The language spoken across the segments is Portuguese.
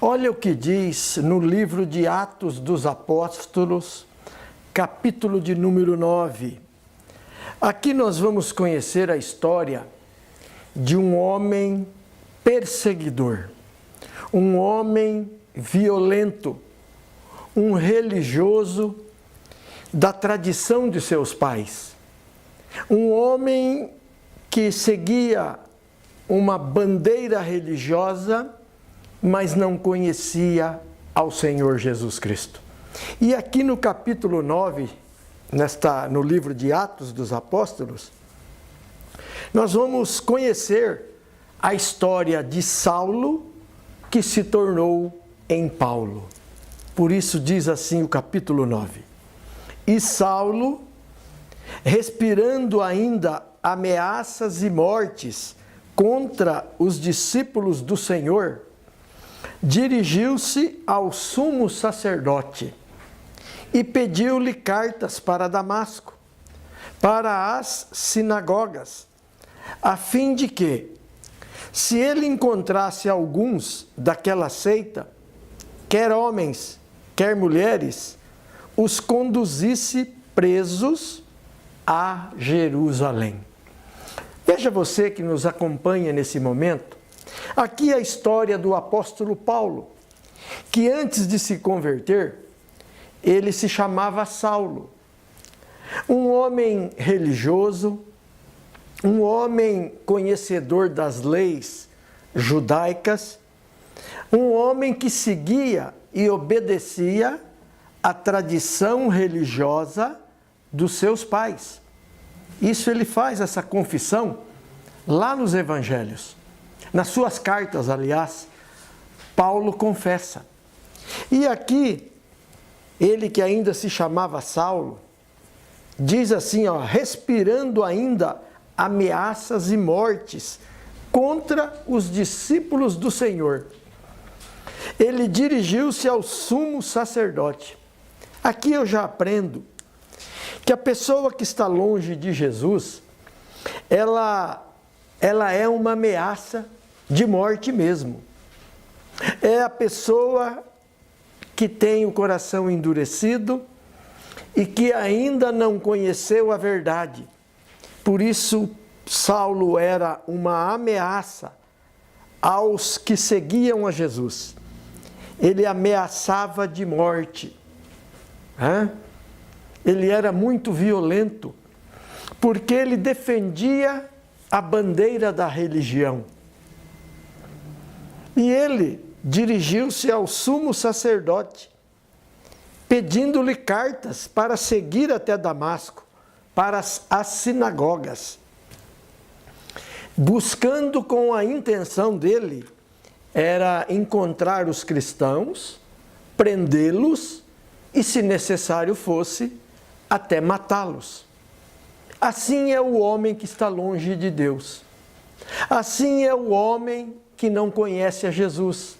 Olha o que diz no livro de Atos dos Apóstolos, capítulo de número 9. Aqui nós vamos conhecer a história de um homem perseguidor, um homem violento, um religioso da tradição de seus pais, um homem que seguia uma bandeira religiosa, mas não conhecia ao Senhor Jesus Cristo. E aqui no capítulo 9, no livro de Atos dos Apóstolos, nós vamos conhecer a história de Saulo, que se tornou em Paulo. Por isso diz assim o capítulo 9. E Saulo, respirando ainda ameaças e mortes contra os discípulos do Senhor, dirigiu-se ao sumo sacerdote e pediu-lhe cartas para Damasco, para as sinagogas, a fim de que, se ele encontrasse alguns daquela seita, quer homens, quer mulheres, os conduzisse presos a Jerusalém. Veja você que nos acompanha nesse momento, aqui a história do apóstolo Paulo, que antes de se converter, ele se chamava Saulo. Um homem religioso, um homem conhecedor das leis judaicas, um homem que seguia e obedecia à tradição religiosa dos seus pais. Isso ele faz, essa confissão, lá nos evangelhos. Nas suas cartas, aliás, Paulo confessa. E aqui, ele que ainda se chamava Saulo, diz assim, respirando ainda ameaças e mortes contra os discípulos do Senhor. Ele dirigiu-se ao sumo sacerdote. Aqui eu já aprendo que a pessoa que está longe de Jesus, ela é uma ameaça de morte mesmo. É a pessoa que tem o coração endurecido e que ainda não conheceu a verdade. Por isso, Saulo era uma ameaça aos que seguiam a Jesus. Ele ameaçava de morte. Ele era muito violento, porque ele defendia a bandeira da religião. E ele dirigiu-se ao sumo sacerdote, pedindo-lhe cartas para seguir até Damasco, para as sinagogas, buscando com a intenção dele, era encontrar os cristãos, prendê-los e, se necessário fosse, até matá-los. Assim é o homem que está longe de Deus. Assim é o homem que não conhece a Jesus.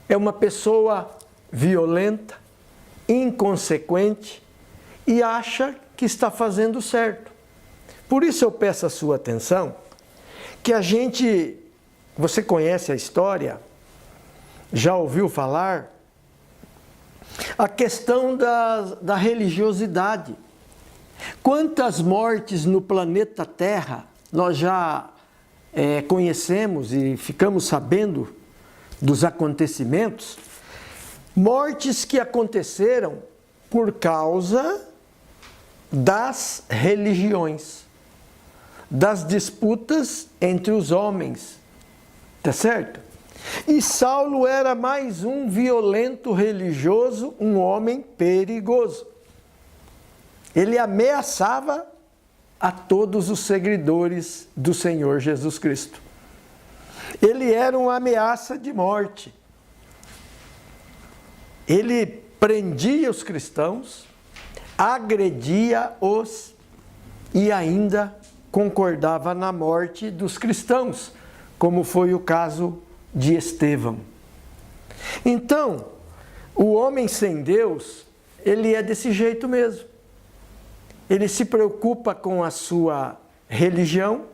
É uma pessoa violenta, inconsequente e acha que está fazendo certo. Por isso eu peço a sua atenção que você conhece a história, já ouviu falar, a questão da religiosidade. Quantas mortes no planeta Terra nós já conhecemos e ficamos sabendo dos acontecimentos, mortes que aconteceram por causa das religiões, das disputas entre os homens, tá certo? E Saulo era mais um violento religioso, um homem perigoso. Ele ameaçava a todos os seguidores do Senhor Jesus Cristo. Ele era uma ameaça de morte. Ele prendia os cristãos, agredia-os e ainda concordava na morte dos cristãos, como foi o caso de Estevão. Então, o homem sem Deus, ele é desse jeito mesmo. Ele se preocupa com a sua religião,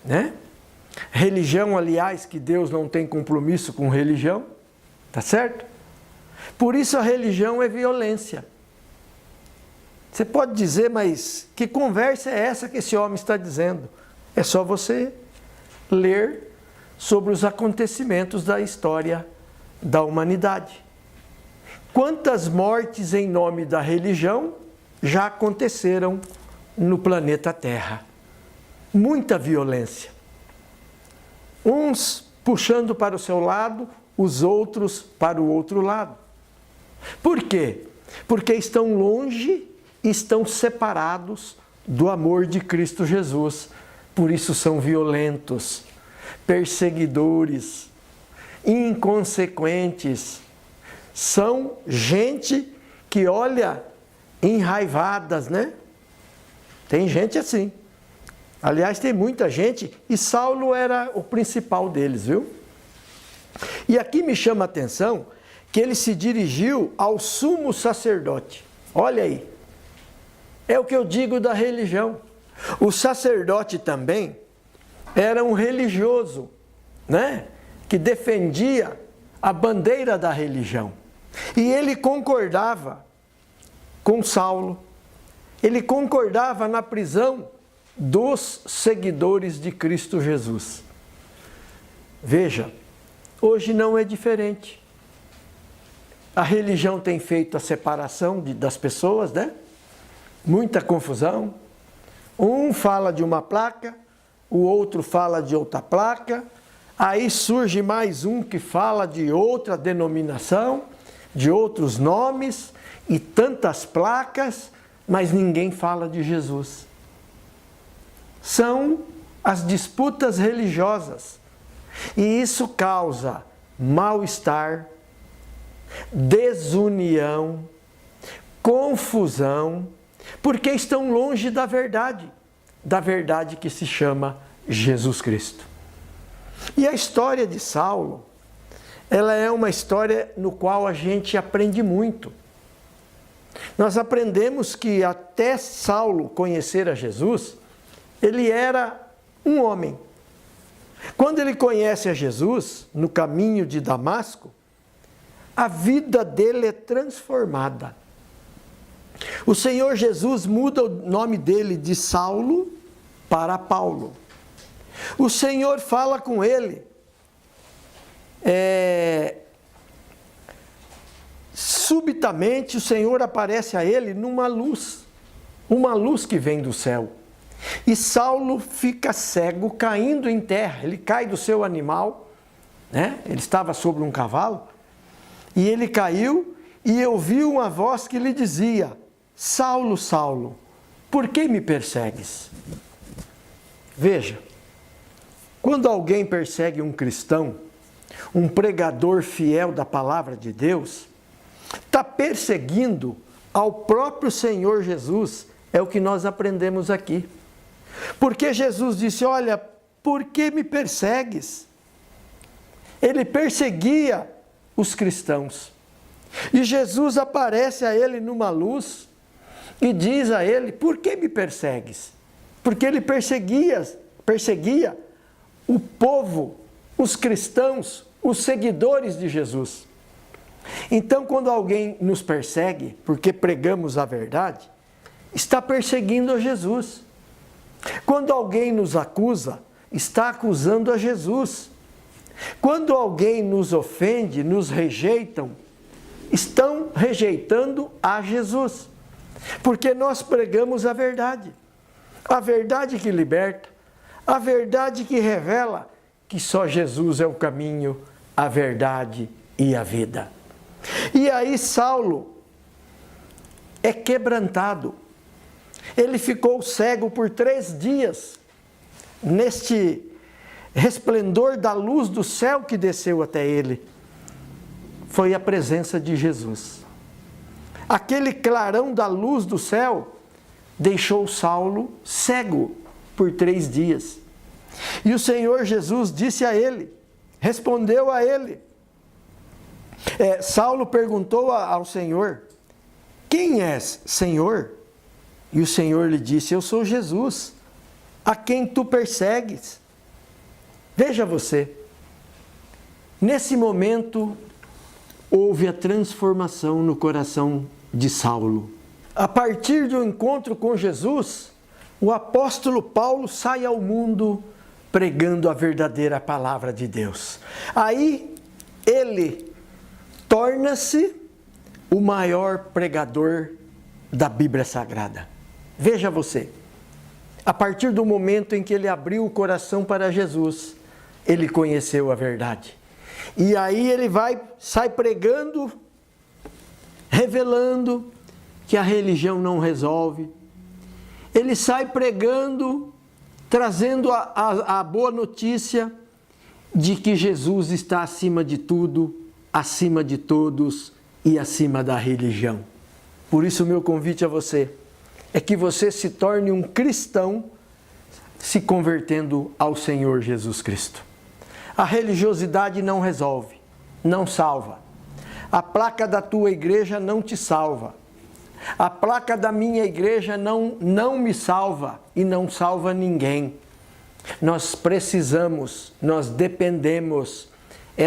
né? Religião, aliás, que Deus não tem compromisso com religião, Tá certo? Por isso a religião é violência. Você pode dizer, mas que conversa é essa que esse homem está dizendo? É só você ler sobre os acontecimentos da história da humanidade. Quantas mortes em nome da religião já aconteceram no planeta Terra? Muita violência. Uns puxando para o seu lado, os outros para o outro lado. Por quê? Porque estão longe, estão separados do amor de Cristo Jesus. Por isso são violentos, perseguidores, inconsequentes. São gente que olha enraivadas, né? Tem gente assim. Aliás, tem muita gente, e Saulo era o principal deles, viu? E aqui me chama a atenção que ele se dirigiu ao sumo sacerdote. Olha aí, é o que eu digo da religião. O sacerdote também era um religioso, né? Que defendia a bandeira da religião. E ele concordava com Saulo, ele concordava na prisão dos seguidores de Cristo Jesus. Veja, hoje não é diferente. A religião tem feito a separação das pessoas, né? Muita confusão. Um fala de uma placa, o outro fala de outra placa, aí surge mais um que fala de outra denominação, de outros nomes e tantas placas, mas ninguém fala de Jesus. São as disputas religiosas. E isso causa mal-estar, desunião, confusão, porque estão longe da verdade que se chama Jesus Cristo. E a história de Saulo, ela é uma história no qual a gente aprende muito. Nós aprendemos que até Saulo conhecer a Jesus, ele era um homem. Quando ele conhece a Jesus, no caminho de Damasco, a vida dele é transformada. O Senhor Jesus muda o nome dele de Saulo para Paulo. O Senhor fala com ele. Subitamente o Senhor aparece a ele numa luz. Uma luz que vem do céu. E Saulo fica cego, caindo em terra. Ele cai do seu animal, né? Ele estava sobre um cavalo. E ele caiu e ouviu uma voz que lhe dizia: Saulo, Saulo, por que me persegues? Veja, quando alguém persegue um cristão, um pregador fiel da palavra de Deus, está perseguindo ao próprio Senhor Jesus. É o que nós aprendemos aqui. Porque Jesus disse: olha, por que me persegues? Ele perseguia os cristãos. E Jesus aparece a ele numa luz e diz a ele: por que me persegues? Porque ele perseguia o povo, os cristãos, os seguidores de Jesus. Então, quando alguém nos persegue, porque pregamos a verdade, está perseguindo a Jesus. Quando alguém nos acusa, está acusando a Jesus. Quando alguém nos ofende, nos rejeitam, estão rejeitando a Jesus. Porque nós pregamos a verdade que liberta, a verdade que revela que só Jesus é o caminho, a verdade e a vida. E aí Saulo é quebrantado. Ele ficou cego por 3 dias, neste resplendor da luz do céu que desceu até ele. Foi a presença de Jesus. Aquele clarão da luz do céu deixou Saulo cego por 3 dias. E o Senhor Jesus disse a ele, respondeu a ele. Saulo perguntou ao Senhor: quem és, Senhor? E o Senhor lhe disse: eu sou Jesus, a quem tu persegues. Veja você, nesse momento houve a transformação no coração de Saulo. A partir do encontro com Jesus, o apóstolo Paulo sai ao mundo pregando a verdadeira palavra de Deus. Aí ele torna-se o maior pregador da Bíblia Sagrada. Veja você, a partir do momento em que ele abriu o coração para Jesus, ele conheceu a verdade. E aí ele sai pregando, revelando que a religião não resolve. Ele sai pregando, trazendo a boa notícia de que Jesus está acima de tudo, acima de todos e acima da religião. Por isso, o meu convite a você é que você se torne um cristão se convertendo ao Senhor Jesus Cristo. A religiosidade não resolve, não salva. A placa da tua igreja não te salva. A placa da minha igreja não me salva e não salva ninguém. Nós precisamos, nós dependemos,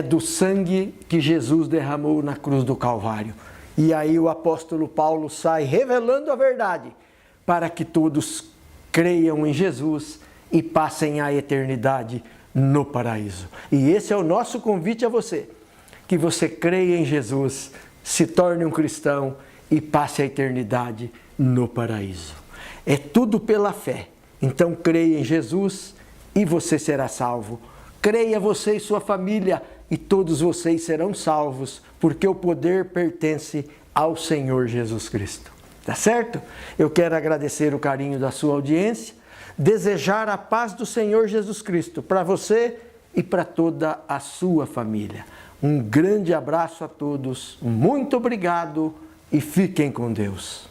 do sangue que Jesus derramou na cruz do Calvário. E aí o apóstolo Paulo sai revelando a verdade para que todos creiam em Jesus e passem a eternidade no paraíso. E esse é o nosso convite a você, que você creia em Jesus, se torne um cristão e passe a eternidade no paraíso. É tudo pela fé. Então creia em Jesus e você será salvo. Creia você e sua família e todos vocês serão salvos, porque o poder pertence ao Senhor Jesus Cristo. Tá certo? Eu quero agradecer o carinho da sua audiência, desejar a paz do Senhor Jesus Cristo para você e para toda a sua família. Um grande abraço a todos, muito obrigado e fiquem com Deus.